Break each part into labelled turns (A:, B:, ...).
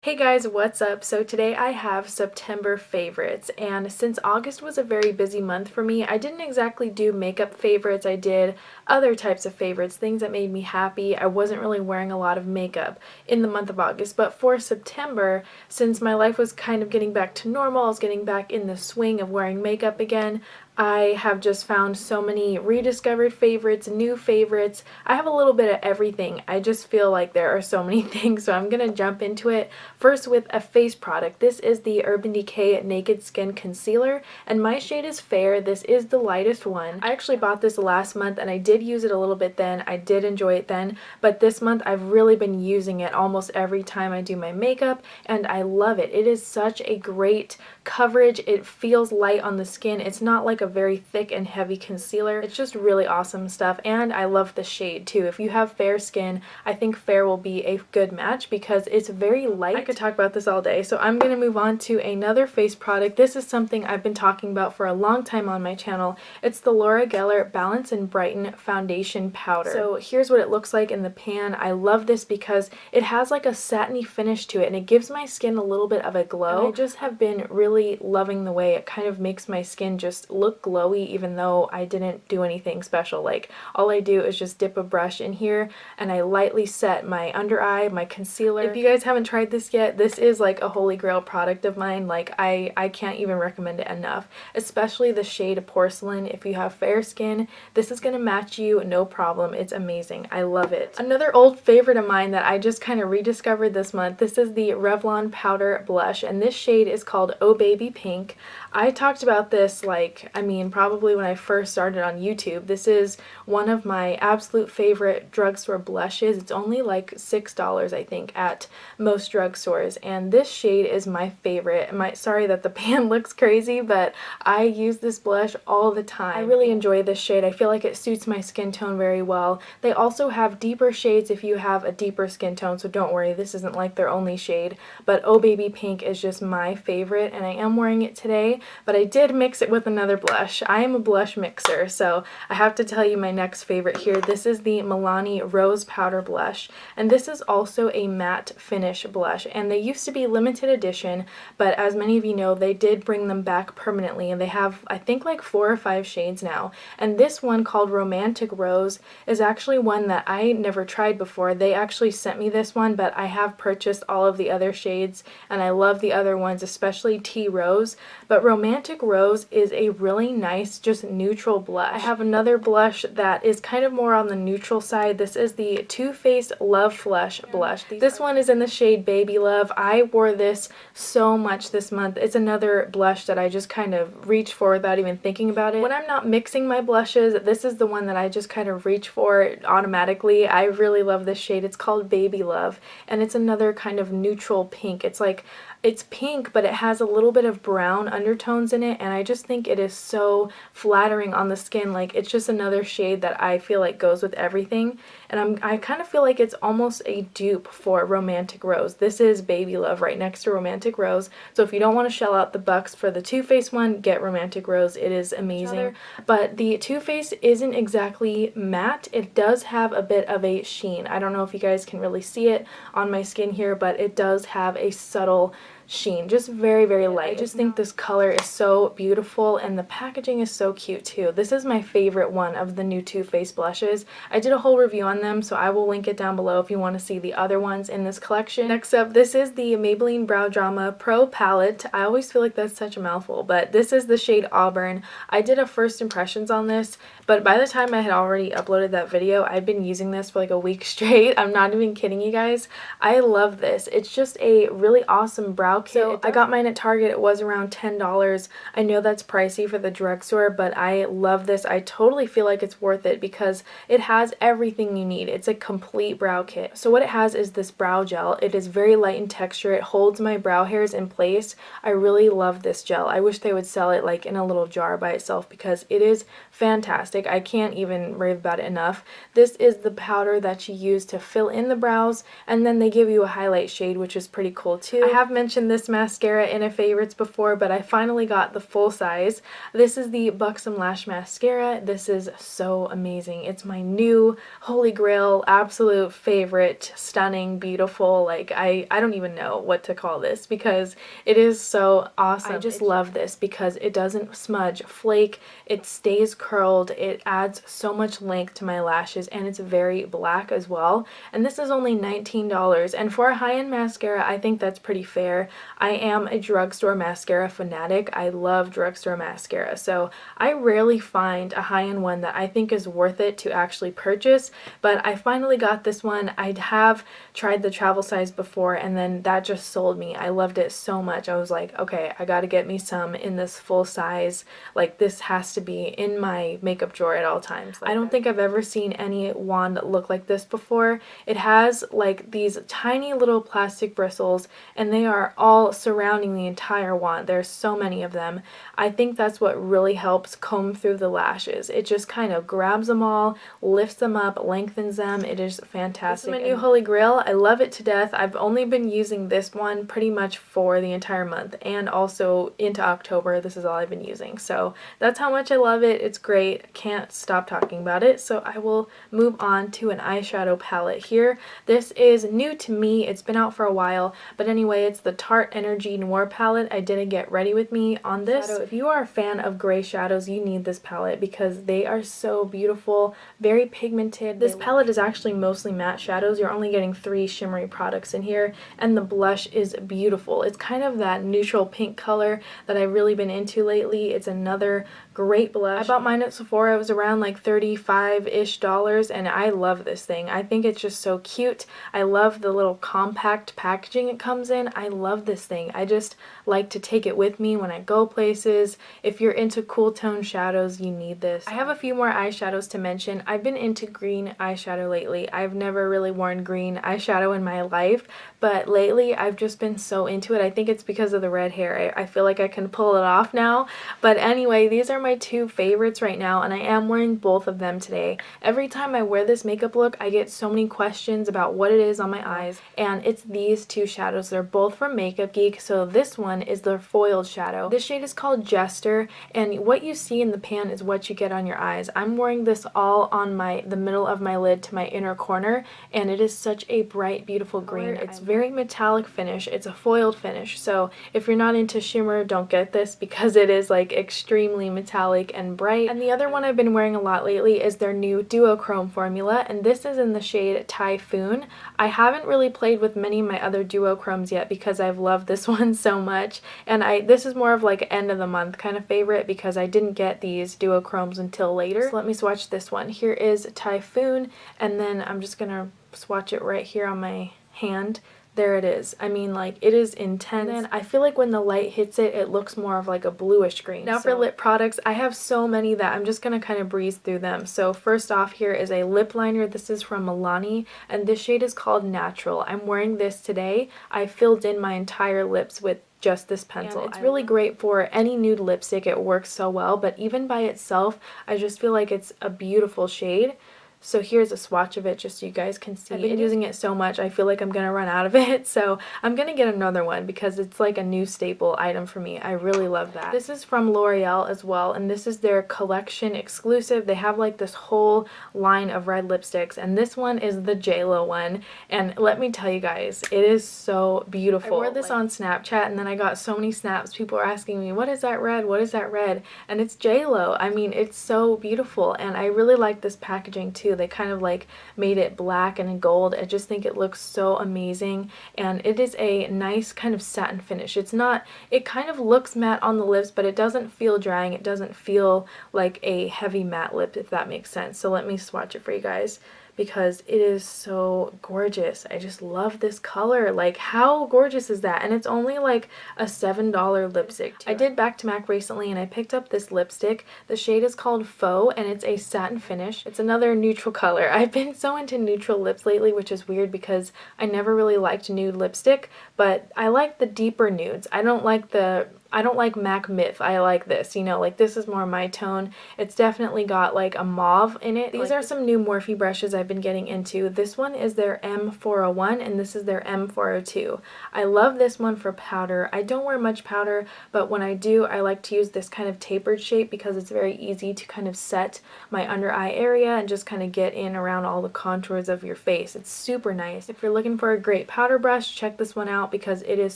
A: Hey guys, what's up? So today I have September favorites, and since August was a very busy month for me, I didn't exactly do makeup favorites. I did other types of favorites, things that made me happy. I wasn't really wearing a lot of makeup in the month of August, but for September, since my life was kind of getting back to normal, I was getting back in the swing of wearing makeup again, I have just found so many rediscovered favorites, new favorites. I have a little bit of everything. I just feel like there are so many things, so I'm gonna jump into it. First with a face product. This is the Urban Decay Naked Skin Concealer, and my shade is Fair. This is the lightest one. I actually bought this last month, and I did use it a little bit then. I did enjoy it then, but this month I've really been using it almost every time I do my makeup, and I love it. It is such a great coverage. It feels light on the skin. It's not like a very thick and heavy concealer. It's just really awesome stuff, and I love the shade too. If you have fair skin, I think Fair will be a good match because it's very light. I could talk about this all day, so I'm going to move on to another face product. This is something I've been talking about for a long time on my channel. It's the Laura Geller Balance and Brighten Foundation Powder. So here's what it looks like in the pan. I love this because it has like a satiny finish to it, and it gives my skin a little bit of a glow. And I just have been really loving the way it kind of makes my skin just look glowy, even though I didn't do anything special. Like, all I do is just dip a brush in here and I lightly set my under eye, my concealer. If you guys haven't tried this yet, this is like a holy grail product of mine. Like, I can't even recommend it enough, especially the shade Porcelain. If you have fair skin, this is gonna match you no problem. It's amazing. I love it. Another old favorite of mine that I just kind of rediscovered this month, this is the Revlon Powder Blush, and this shade is called Oh Baby Pink. I talked about this, like, I mean, probably when I first started on YouTube. This is one of my absolute favorite drugstore blushes. It's only like $6, I think, at most drugstores, and this shade is my favorite. Sorry that the pan looks crazy, but I use this blush all the time. I really enjoy this shade. I feel like it suits my skin tone very well. They also have deeper shades if you have a deeper skin tone, so don't worry, this isn't like their only shade, but Oh Baby Pink is just my favorite, and I am wearing it today, but I did mix it with another blush. I am a blush mixer, so I have to tell you my next favorite here. This is the Milani Rose Powder Blush, and this is also a matte finish blush, and they used to be limited edition, but as many of you know, they did bring them back permanently, and they have, I think, like 4 or 5 shades now, and this one called Romantic Rose is actually one that I never tried before. They actually sent me this one, but I have purchased all of the other shades, and I love the other ones, especially Tea Rose, but Romantic Rose is a really nice, just neutral blush. I have another blush that is kind of more on the neutral side. This is the Too Faced Love Flush blush. This one is in the shade Baby Love. I wore this so much this month. It's another blush that I just kind of reach for without even thinking about it. When I'm not mixing my blushes, this is the one that I just kind of reach for automatically. I really love this shade. It's called Baby Love, and it's another kind of neutral pink. It's like, it's pink, but it has a little bit of brown undertones in it, and I just think it is so flattering on the skin. Like, it's just another shade that I feel like goes with everything, and I kind of feel like it's almost a dupe for Romantic Rose. This is Baby Love right next to Romantic Rose, so if you don't want to shell out the bucks for the Too Faced one, get Romantic Rose. It is amazing. But the Too Faced isn't exactly matte. It does have a bit of a sheen. I don't know if you guys can really see it on my skin here, but it does have a subtle sheen, just very, very light. I just think this color is so beautiful, and the packaging is so cute too. This is my favorite one of the new Too Faced blushes. I did a whole review on them, so I will link it down below if you want to see the other ones in this collection. Next up, this is the Maybelline Brow Drama Pro Palette. I always feel like that's such a mouthful, but this is the shade Auburn. I did a first impressions on this, but by the time I had already uploaded that video, I'd been using this for like a week straight. I'm not even kidding you guys. I love this. It's just a really awesome brow kit. So I got mine at Target. It was around $10. I know that's pricey for the drugstore, but I love this. I totally feel like it's worth it because it has everything you need. It's a complete brow kit. So what it has is this brow gel. It is very light in texture. It holds my brow hairs in place. I really love this gel. I wish they would sell it like in a little jar by itself because it is fantastic. I can't even rave about it enough. This is the powder that you use to fill in the brows, and then they give you a highlight shade, which is pretty cool too. I have mentioned this mascara in a favorites before, but I finally got the full size. This is the Buxom Lash Mascara. This is so amazing. It's my new holy grail, absolute favorite, stunning, beautiful, like I don't even know what to call this because it is so awesome. I just love this because it doesn't smudge, flake, it stays curled, it adds so much length to my lashes, and it's very black as well. And this is only $19, and for a high-end mascara I think that's pretty fair. I am a drugstore mascara fanatic. I love drugstore mascara, so I rarely find a high-end one that I think is worth it to actually purchase, but I finally got this one. I have tried the travel size before, and then that just sold me. I loved it so much. I was like, okay, I gotta get me some in this full size. Like, this has to be in my makeup drawer at all times. I don't think I've ever seen any wand look like this before. It has like these tiny little plastic bristles, and they are all surrounding the entire wand. There's so many of them. I think that's what really helps comb through the lashes. It just kind of grabs them all, lifts them up, lengthens them. It is fantastic. This is my new holy grail. I love it to death. I've only been using this one pretty much for the entire month, and also into October. This is all I've been using. So that's how much I love it. It's great. Can't stop talking about it. So I will move on to an eyeshadow palette here. This is new to me. It's been out for a while, but anyway, it's the Tarte Energy Noir palette. I didn't get ready with me on this. So if you are a fan of gray shadows, you need this palette because they are so beautiful, very pigmented. This palette is actually mostly matte shadows. You're only getting 3 shimmery products in here, and the blush is beautiful. It's kind of that neutral pink color that I've really been into lately. It's another great blush. I bought mine at Sephora. It was around like $35-ish, and I love this thing. I think it's just so cute. I love the little compact packaging it comes in. I love this thing. I just like to take it with me when I go places. If you're into cool tone shadows, you need this. I have a few more eyeshadows to mention. I've been into green eyeshadow lately. I've never really worn green eyeshadow in my life, but lately I've just been so into it. I think it's because of the red hair. I feel like I can pull it off now. But anyway, these are my 2 favorites right now, and I am wearing both of them today. Every time I wear this makeup look, I get so many questions about what it is on my eyes, and it's these 2 shadows. They're both from Makeup Geek. So this one is the foiled shadow. This shade is called Jester, and what you see in the pan is what you get on your eyes. I'm wearing this all on the middle of my lid to my inner corner, and it is such a bright, beautiful green. It's very metallic finish. It's a foiled finish, so if you're not into shimmer, don't get this because it is like extremely metallic and bright. And the other one I've been wearing a lot lately is their new duochrome formula, and this is in the shade Typhoon. I haven't really played with many of my other duochromes yet because I've loved this one so much, and this is more of like an end of the month kind of favorite because I didn't get these duochromes until later. So let me swatch this one. Here is Typhoon, and then I'm just gonna swatch it right here on my hand. There it is. I mean, like, it is intense, and I feel like when the light hits it, it looks more of like a bluish green. Now for lip products, I have so many that I'm just gonna kind of breeze through them. So first off, here is a lip liner. This is from Milani, and this shade is called Natural. I'm wearing this today. I filled in my entire lips with just this pencil. And it's really great for any nude lipstick. It works so well, but even by itself, I just feel like it's a beautiful shade. So here's a swatch of it just so you guys can see. I've been using it so much, I feel like I'm gonna run out of it, so I'm gonna get another one because it's like a new staple item for me. I really love that. This is from L'Oreal as well, and this is their collection exclusive. They have like this whole line of red lipsticks, and this one is the JLo one, and let me tell you guys, it is so beautiful. I wore this on Snapchat, and then I got so many snaps. People were asking me, what is that red? What is that red? And it's JLo. I mean, it's so beautiful, and I really like this packaging too. They kind of like made it black and gold. I just think it looks so amazing, and it is a nice kind of satin finish. It's not, it kind of looks matte on the lips, but it doesn't feel drying. It doesn't feel like a heavy matte lip, if that makes sense. So let me swatch it for you guys because it is so gorgeous. I just love this color. Like, how gorgeous is that? And it's only like a $7 lipstick too. I did Back to Mac recently, and I picked up this lipstick. The shade is called Faux, and it's a satin finish. It's another neutral color. I've been so into neutral lips lately, which is weird because I never really liked nude lipstick, but I like the deeper nudes. I don't like the I don't like MAC Myth. I like this, you know, like this is more my tone. It's definitely got like a mauve in it. These are some new Morphe brushes I've been getting into. This one is their M401 and this is their M402. I love this one for powder. I don't wear much powder, but when I do, I like to use this kind of tapered shape because it's very easy to kind of set my under eye area and just kind of get in around all the contours of your face. It's super nice. If you're looking for a great powder brush, check this one out because it is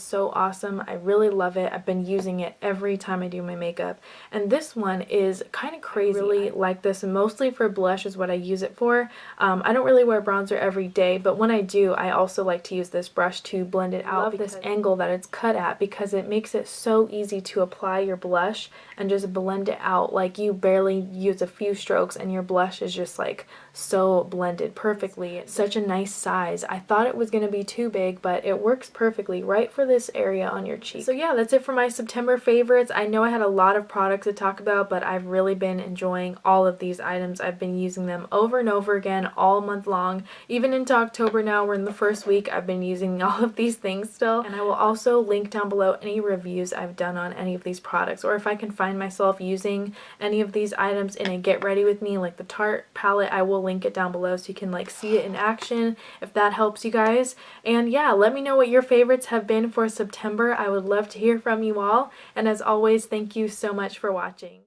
A: so awesome. I really love it. I've been using it every time I do my makeup, and this one is kind of crazy. I really like this, and mostly for blush is what I use it for. I don't really wear bronzer every day, but when I do, I also like to use this brush to blend it out. I love this angle that it's cut at because it makes it so easy to apply your blush and just blend it out. Like you barely use a few strokes and your blush is just like so blended perfectly. It's such a nice size. I thought it was going to be too big, but it works perfectly right for this area on your cheek. So yeah, that's it for my September favorites. I know I had a lot of products to talk about, but I've really been enjoying all of these items. I've been using them over and over again all month long. Even into October now, we're in the first week, I've been using all of these things still. And I will also link down below any reviews I've done on any of these products, or if I can find myself using any of these items in a get ready with me, like the Tarte palette, I will link it down below so you can like see it in action if that helps you guys. And yeah, let me know what your favorites have been for September. I would love to hear from you all. And as always, thank you so much for watching.